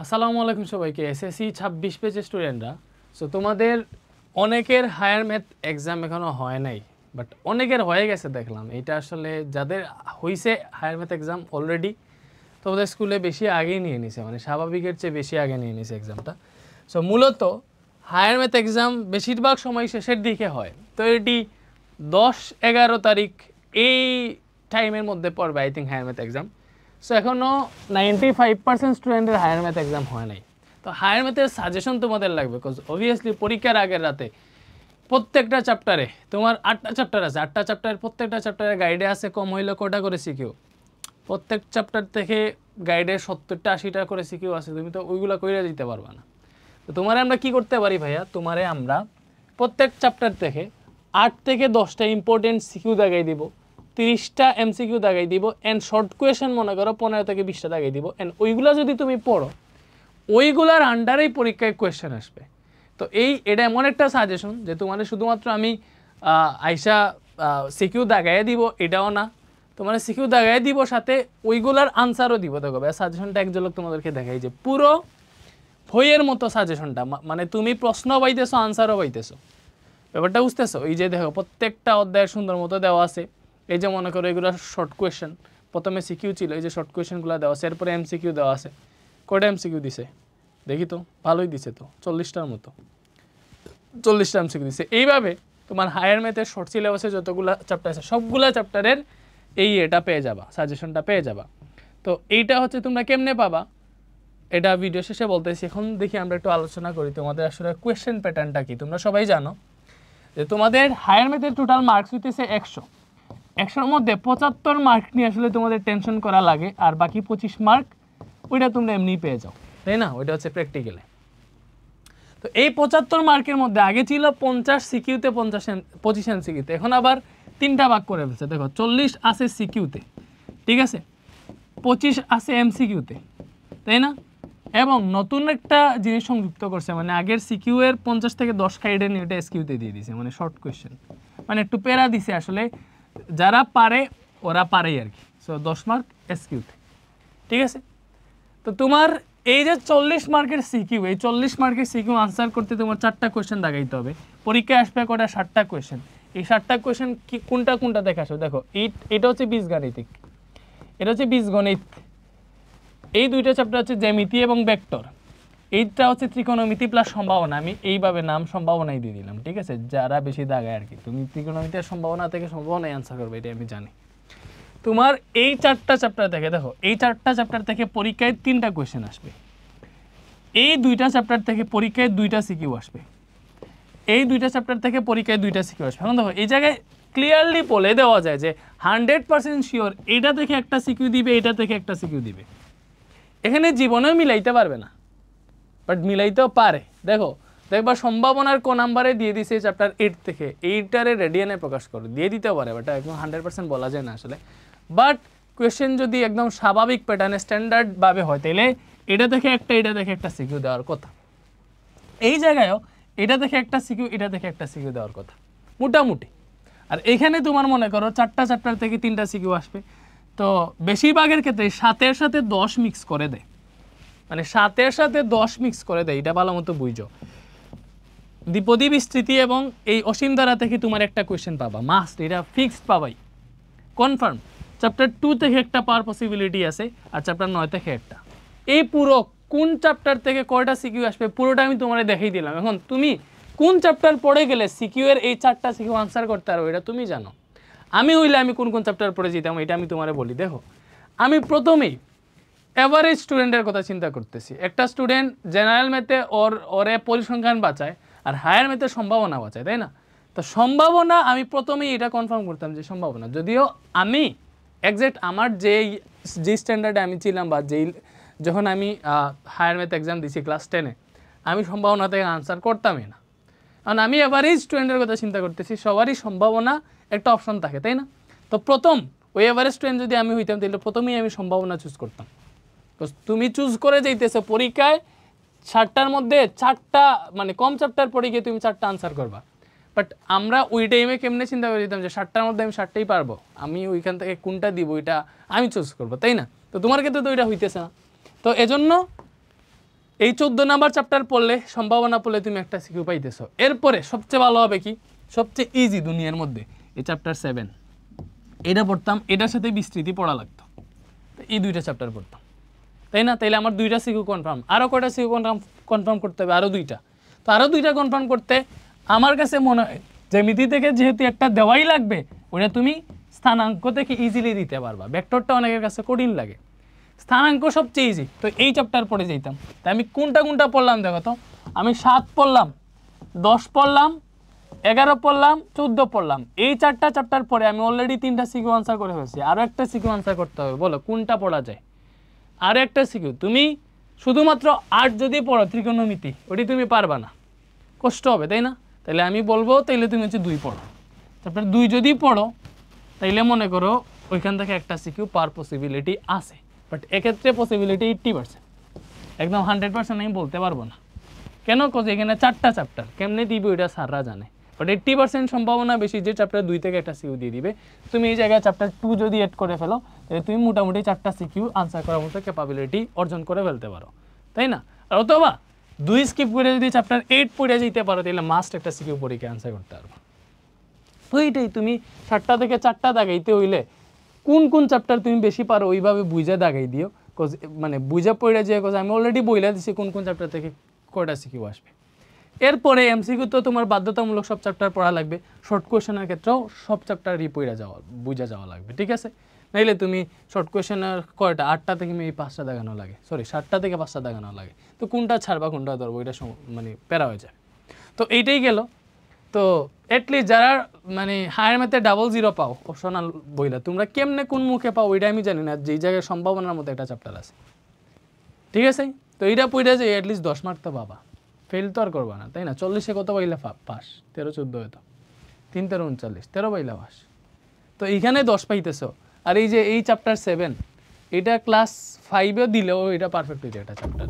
আসসালামু আলাইকুম সবাইকে। এসএসসি 26 পেজের স্টুডেন্টরা, সো তোমাদের অনেকের হায়ার ম্যাথ এক্সাম এখনো হয় নাই, বাট অনেকের হয়ে গেছে দেখলাম। এটা আসলে যাদের হইছে হায়ার ম্যাথ এক্সাম অলরেডি, তোমাদের স্কুলে বেশি আগেই নিয়ে নিছে, মানে স্বাভাবিকের চেয়ে বেশি আগে নিয়ে নিছে এক্সামটা। সো মূলত হায়ার ম্যাথ এক্সাম বেশিরভাগ সময় শেষের দিকে হয়, তো এটি 10-11 তারিখ এই টাইমের মধ্যে পড়বে I think higher math exam. So এখনও 95% স্টুডেন্টের হায়ার ম্যাথ এক্সাম হয় নাই। তো হায়ার ম্যাথের সাজেশন তোমাদের লাগবে, বিকজ অবভিয়াসলি পরীক্ষার আগের রাতে প্রত্যেকটা চ্যাপ্টারে তোমার 8টা চ্যাপ্টার আছে, 8টা চ্যাপ্টারের প্রত্যেকটা চ্যাপ্টারে গাইডে আছে কম হইলে কটা করে সিকিউ। প্রত্যেক চ্যাপ্টার থেকে গাইডে 70টা 80টা করে সিকিউ আছে, তুমি তো ওইগুলো কইরা দিতে পারবা না। তো তোমারে আমরা কি করতে পারি ভাইয়া, তোমারে আমরা প্রত্যেক চ্যাপ্টার থেকে 8 থেকে 10টা ইম্পর্টেন্ট সিকিউ দাগাই দিব, 30টা এমসিকিউ দাগাই দিব, অ্যান্ড শর্ট কোয়েশন মনে করো 15 থেকে 20টা দাগাই দিব। অ্যান্ড ওইগুলো যদি তুমি পড়ো, ওইগুলার আন্ডারেই পরীক্ষায় কোয়েশ্চেন আসবে। তো এটা এমন একটা সাজেশন যে তোমার শুধুমাত্র আমি আইসা সিকিউ দাগাইয়ে দিব এটাও না, তোমার সিকিউ দাগাইয়ে দিব সাথে ওইগুলার আনসারও দিব। দেখো ভাই সাজেশনটা এক ঝলক তোমাদেরকে দেখাই যে পুরো বইয়ের মতো সাজেশনটা, মানে তুমি প্রশ্ন পাইতেছো আনসারও পাইতেছো, ব্যাপারটা বুঝতেছো? এই যে দেখো প্রত্যেকটা অধ্যায়ের সুন্দর মতো দেওয়া আছে। এই যে মনে করো এগুলো শর্ট কোয়েশ্চেন, প্রথমে সিকিউ ছিল, এই যে শর্ট কোয়েশ্চেনগুলো দেওয়া আছে, এরপরে এমসিকিউ দেওয়া আছে। কয়টা এমসিকিউ দিছে দেখি তো, ভালোই দিছে তো, 40টার মতো, 40টা এমসিকিউ দিছে। এইভাবে তোমার হায়ার ম্যাথের শর্ট সিলেবাসে যতগুলো চ্যাপ্টার আছে সবগুলো চ্যাপ্টারের এটা পেয়ে যাবা, সাজেশনটা পেয়ে যাবা। তো এইটা হচ্ছে তোমরা কেমনে পাবা এটা ভিডিও শেষে বলতেছি। এখন দেখি আমরা একটু আলোচনা করি তোমাদের আসলে কোয়েশ্চেন প্যাটার্নটা কি। তোমরা সবাই জানো যে তোমাদের হায়ার ম্যাথের টোটাল মার্কস হইতেছে 100-100-র মধ্যে 75 মার্ক নিয়ে আসলে তোমাদের টেনশন করা লাগে, আর বাকি 25 মার্ক ওইটা তোমরা এমনি পেয়ে যাও, তাই না? ওইটা হচ্ছে প্র্যাকটিক্যালে। তো এই 75 মার্কের মধ্যে আগে ছিল 50 সিকিউতে, 25 এমসিকিউতে, এখন আবার 3টা ভাগ করে ফেলছে। দেখো 40 আছে সিকিউতে, ঠিক আছে, 25 আছে এমসিকিউতে, তাই না? এবং নতুন একটা জিনিস সংযুক্ত করছে, মানে আগের সিকিউ এর 50 থেকে 10 কাইডে নিয়ে এটা এসকিউতে দিয়ে দিছে, মানে শর্ট কোয়েশ্চেন, মানে একটু পেরা দিছে আসলে। যারা পারে ওরা পারেই আর কি। সো 10 মার্ক এসকিউতে, ঠিক আছে। তো তোমার এই যে 40 মার্কের সিকিউ, এই 40 মার্কের সিকিউ আনসার করতে তোমার 4টা কোয়েশ্চেন দাগাইতে হবে। পরীক্ষায় আসবে কটা? 60টা কোয়েশ্চেন। এই 60টা কোয়েশ্চেন কি কোনটা কোনটা দেখে আসো। দেখো এটা হচ্ছে বীজগাণিতিক, এটা হচ্ছে বীজগণিত, এই দুইটা চ্যাপ্টার হচ্ছে জ্যামিতি এবং ভেক্টর, এইটা হচ্ছে ত্রিকোণমিতি প্লাস সম্ভাবনা। আমি এইভাবে নাম সম্ভাবনাই দিয়ে দিলাম, ঠিক আছে, যারা বেশি দাগায় আর কি। তুমি ত্রিকোণমিতির সম্ভাবনা থেকে সম্ভাবনায় আনসার করবে, এটা আমি জানি। তোমার এই 4টা চ্যাপ্টার থেকে, দেখো এই 4টা চ্যাপ্টার থেকে পরীক্ষায় 3টা কোয়েশ্চেন আসবে, এই 2টা চ্যাপ্টার থেকে পরীক্ষায় 2টা সিকিউ আসবে, এই 2টা চ্যাপ্টার থেকে পরীক্ষায় 2টা সিকিউ আসবে। এখন দেখো এই জায়গায় ক্লিয়ারলি বলে দেওয়া যায় যে 100% শিওর এটা থেকে একটা সিকিউ দিবে, এটা থেকে একটা সিকিউ দিবে। এখানে জীবনেও মিলাইতে পারবে না, বাট মিলাইতেও পারে। দেখো দেখবা সম্ভাবনার ক নাম্বারে দিয়ে দিছে চ্যাপ্টার 8 থেকে, এইটারে রেডিয়ানে প্রকাশ করে দিয়ে দিতেও পারে, বাট একদম 100% বলা যায় না আসলে। বাট কোয়েশ্চেন যদি একদম স্বাভাবিক প্যাটার্নে স্ট্যান্ডার্ডভাবে হয় তাহলে এটা থেকে একটা, এটা থেকে একটা সিকিউ দেওয়ার কথা। এই জায়গায়ও এটা থেকে একটা সিকিউ, এটা থেকে একটা সিকিউ দেওয়ার কথা মোটামুটি। আর এখানে তোমার মনে করো 4টা চ্যাপ্টার থেকে 3টা সিকিউ আসবে, তো বেশিরভাগের ক্ষেত্রে 7-এর সাথে 10 মিক্স করে দেয়, মানে 7-এর সাথে 10 মিক্স করে দেয়। এটা ভালো মতো বুঝো। দ্বিপদী বিস্তৃতি এবং এই অসীম ধারা থেকে তোমার একটা কোয়েশ্চেন পাবা, মাস্ট, এটা ফিক্সড পাবাই, কনফার্ম। চ্যাপ্টার 2 থেকে একটা পাওয়ার পসিবিলিটি আছে, আর চ্যাপ্টার 9 থেকে একটা। এই পুরো কোন চ্যাপ্টার থেকে কয়টা সিকিউ আসবে পুরোটা আমি তোমার দেখাই দিলাম। এখন তুমি কোন চ্যাপ্টার পড়ে গেলে সিকিউ এর এই 4টা সিকিউ আনসার করতে পারো, এটা তুমি জানো। আমি হইলে আমি কোন কোন চ্যাপ্টার পড়ে যেতাম এটা আমি তোমারে বলি। দেখো আমি প্রথমেই এভারেজ স্টুডেন্টের কথা চিন্তা করতেছি। একটা স্টুডেন্ট জেনারেল ম্যাথে ওরে পরিসংখ্যান বাঁচায়, আর হায়ার ম্যাথে সম্ভাবনা বাঁচায়, তাই না? তো সম্ভাবনা আমি প্রথমেই এটা কনফার্ম করতাম যে সম্ভাবনা, যদিও আমি এক্স্যাক্ট আমার যে স্ট্যান্ডার্ডে আমি ছিলাম বা যখন আমি হায়ার ম্যাথ এক্সাম দিছি ক্লাস 10-এ, আমি সম্ভাবনা থেকে আনসার করতামই না, কারণ আমি এভারেজ স্টুডেন্টের কথা চিন্তা করতেছি। সবারই সম্ভাবনা একটা অপশন থাকে, তাই না? তো প্রথম ওই এভারেজ স্টুডেন্ট যদি আমি হইতাম তাহলে প্রথমেই আমি সম্ভাবনা চুজ করতাম। তো তুমি চুজ করে যাইতেছো পরীক্ষায় 60টার মধ্যে 4টা, মানে কম চ্যাপ্টার পড়ে গিয়ে তুমি 4টা আনসার করবা। বাট আমরা ওই টাইমে কেমনে চিন্তা করে দিতাম যে 60টার মধ্যে আমি 60টাই পারবো, আমি ওইখান থেকে কোনটা দিব এটা আমি চুজ করবো, তাই না? তো তোমার ক্ষেত্রে তো ওইটা হইতেছে না। তো এজন্য এই 14 নাম্বার চ্যাপ্টার পড়লে সম্ভাবনা পড়লে তুমি একটা সিকিউ পাইতেছো। এরপরে সবচেয়ে ভালো হবে কি, সবচেয়ে ইজি দুনিয়ার মধ্যে এই চ্যাপ্টার 7, এটা পড়তাম, এটার সাথে বিস্তৃতি পড়া লাগতো, তো এই 2টা চ্যাপ্টার পড়তাম, তাই না? তাইলে আমার 2টা সিকিউ কনফার্ম। আরও কয়টা সিকিউ কনফার্ম করতে হবে? আরও 2টা। তো আরও 2টা কনফার্ম করতে আমার কাছে মনে হয় জ্যামিতি থেকে যেহেতু একটা দেওয়াই লাগবে, ওটা তুমি স্থানাঙ্ক থেকে ইজিলি দিতে পারবা। ভেক্টরটা অনেকের কাছে কঠিন লাগে, স্থানাঙ্ক সবচেয়ে ইজি। তো এই চ্যাপ্টার পড়ে যেতাম। তাই আমি কোনটা পড়লাম দেখো তো, আমি 7 পড়লাম, 10 পড়লাম, 11 পড়লাম, 14 পড়লাম। এই 4টা চ্যাপ্টার পরে আমি অলরেডি 3টা সিকিউ আনসার করে ফেলছি। আরও একটা সিকিউ আনসার করতে হবে, বলো কোনটা পড়া যায়? আর একটা সিকিউ, তুমি শুধুমাত্র 8 যদি পড়ো ত্রিকোণমিতি, ওটি তুমি পারবা না, কষ্ট হবে, তাই না? তাইলে আমি বলবো তাইলে তুমি হচ্ছে 2 পড়ো। তারপরে 2 যদি পড়ো তাইলে মনে করো ওইখান থেকে একটা সিকিউ পার পসিবিলিটি আছে, বাট এক্ষেত্রে পসিবিলিটি 80%, একদম 100% আমি বলতে পারবো না। কেন? কজ এখানে 4টা চ্যাপ্টার, কেমনে দিবে ওইটা স্যাররা জানে, বাট 80% সম্ভাবনা বেশি যে চ্যাপ্টার 2 থেকে একটা সিকিউ দিয়ে দিবে। তুমি এই জায়গায় চ্যাপ্টার 2 যদি এড করে ফেলো তাহলে তুমি মোটামুটি 4টা সিকিউ আনসার করার মতো ক্যাপাবিলিটি অর্জন করে ফেলতে পারো, তাই না? আর অথবা 2 স্কিপ করে যদি চ্যাপ্টার 8 পড়ে যেতে পারো তাহলে মাস্ট একটা সিকিউ পরীক্ষা আনসার করতে পারবো। তো এইটাই, তুমি 7টা থেকে 4টা দাগাইতে হইলে কোন চ্যাপ্টার তুমি বেশি পারো ওইভাবে বুঝে দাগাই দিও, কজ মানে বুঝে পড়ে যায়, কজ আমি অলরেডি বইলা দিছি কোন চ্যাপ্টার থেকে কয়টা সিকিউ আসবে। এরপরে এমসিকিউ তো তোমার বাধ্যতামূলক সব চ্যাপ্টার পড়া লাগবে, শর্ট কোয়েশনের ক্ষেত্রেও সব চ্যাপ্টারই বুঝা যাওয়া লাগবে, ঠিক আছে? নাইলে তুমি শর্ট কোয়েশনের কয়টা 8টা থেকে মেবি 5টা দেখানো লাগে, সরি 7টা থেকে 5টা দেখানো লাগে, তো কোনটা ছাড়বা কোনটা ধরবো এটা মানে প্যারা হয়ে যায়। তো এইটাই গেল। তো অ্যাটলিস্ট যারা মানে হায়ার ম্যাথে 00 পাও অপশনাল বইলা, তোমরা কেমনে কোন মুখে পাও ওইটা আমি জানি না, যেই জায়গায় সম্ভাবনার মধ্যে একটা চ্যাপ্টার আছে, ঠিক আছে? তো এইটা পড়ে যে অ্যাটলিস্ট 10 মার্ক তো পাবা, ফেল তো আর করবা না, তাই না? 40-এ কত পাইলে পাস? 13-14 হতো, 3-13-39, 13 পাইলা পাস। তো এইখানে 10 পাইতেছো। আর এই যে এই চ্যাপ্টার 7, এটা ক্লাস 5-এও দিলেও এটা পারফেক্ট হইতে, এটা চ্যাপ্টার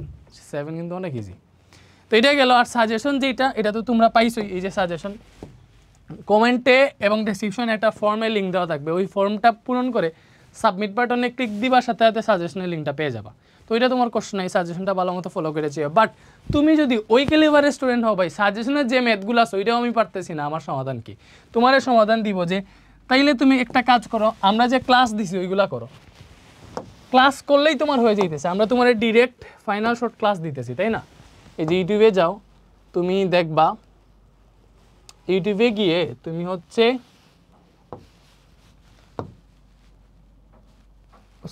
7 কিন্তু অনেক ইজি। তো এটা গেল। আর সাজেশন যেটা, এটা তো তোমরা পাইছোই, এই যে সাজেশন কমেন্টে এবং ডেসক্রিপশনে একটা ফর্মে লিঙ্ক দেওয়া থাকবে, ওই ফর্মটা পূরণ করে সাবমিট বাটনে ক্লিক দিবার সাথে সাথে সাজেশনের লিঙ্কটা পেয়ে যাবা। তো এটা তোমার কষ্ট নাই, সাজেশনটা ভালো মতো ফলো করেছি। বাট তুমি যদি ওই ক্যালিবারের স্টুডেন্ট হও, ভাই সাজেশনের যে ম্যাথগুলো আছে ওইটাও আমি পারতেছি না, আমার সমাধান কি? তোমার সমাধান দিব যে তাইলে তুমি একটা কাজ করো, আমরা যে ক্লাস দিছি ওইগুলা করো, ক্লাস করলেই তোমার হয়ে যাইতেছে। আমরা তোমার ডিরেক্ট ফাইনাল শর্ট ক্লাস দিতেছি, তাই না? এই যে ইউটিউবে যাও, তুমি দেখবা, ইউটিউবে গিয়ে তুমি হচ্ছে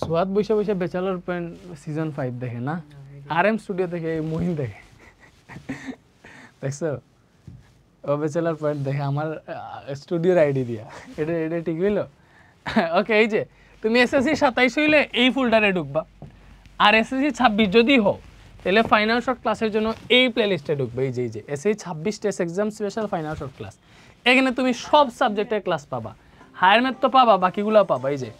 সোয়াদ বৈশা বৈশা ব্যাচেলর পয়েন্ট সিজন 5 দেখে না, RM স্টুডিও থেকে মহিন দেখে, দেখছো? ও ব্যাচেলর পয়েন্ট দেখে আমার স্টুডিওর আইডি দিয়া, এটা ঠিক হইলো? ওকে, এই যে তুমি SSC 27 হইলে এই ফোল্ডারে ঢুকবা, আর SSC 26 যদি হও তাহলে ফাইনাল শর্ট ক্লাসের জন্য এই প্লেলিস্টে ঢুকবে। এই যে SSC 26 test exam special final short class, এখানে তুমি সব সাবজেক্টের ক্লাস পাবা। হায়ার ম্যাথ তো পাবা, বাকিগুলো পাবা। এই যে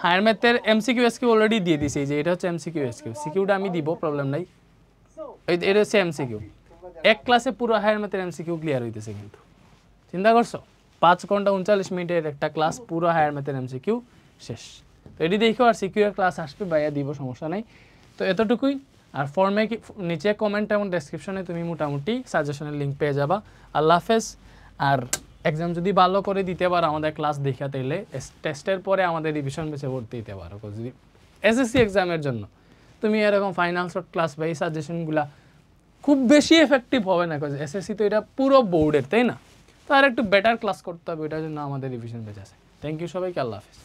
হায়ার ম্যাথের MCQ SQ অলরেডি দিয়ে দিছি, এই যে এটা হচ্ছে MCQ SQ, সিকিউটা আমি দিব, প্রবলেম নাই। এটা হচ্ছে MCQ, এক ক্লাসে পুরো হায়ার ম্যাথের MCQ ক্লিয়ার হইতেছে। কিন্তু চিন্তা করছো, 5 ঘন্টা 39 মিনিটের একটা ক্লাস, পুরো হায়ার ম্যাথের MCQ শেষ। তো এটি দেখো, আর সিকিউ এর ক্লাস আসবে ভাইয়া দিব, সমস্যা নাই। তো এতটুকুই। আর ফর্মে নিচে কমেন্ট এবং ডেসক্রিপশনে তুমি মোটামুটি সাজেশনের লিঙ্ক পেয়ে যাবা। আল্লাহ হাফেজ। আর এক্সাম যদি ভালো করে দিতে পারো আমাদের ক্লাস দেখা, তাইলে টেস্টের পরে আমাদের রিভিশন বেসে ভর্তি দিতে পারো। যদি SSC এক্সামের জন্য তুমি এরকম ফাইনাল শর্ট ক্লাস বা এই সাজেশনগুলা খুব বেশি এফেক্টিভ হবে না, কজ SSC তো এটা পুরো বোর্ডের, তাই না? তো আর একটু বেটার ক্লাস করতে হবে, এটার জন্য আমাদের রিভিশন বেঁচে আছে। থ্যাংক ইউ সবাইকে, আল্লাহ হাফেজ।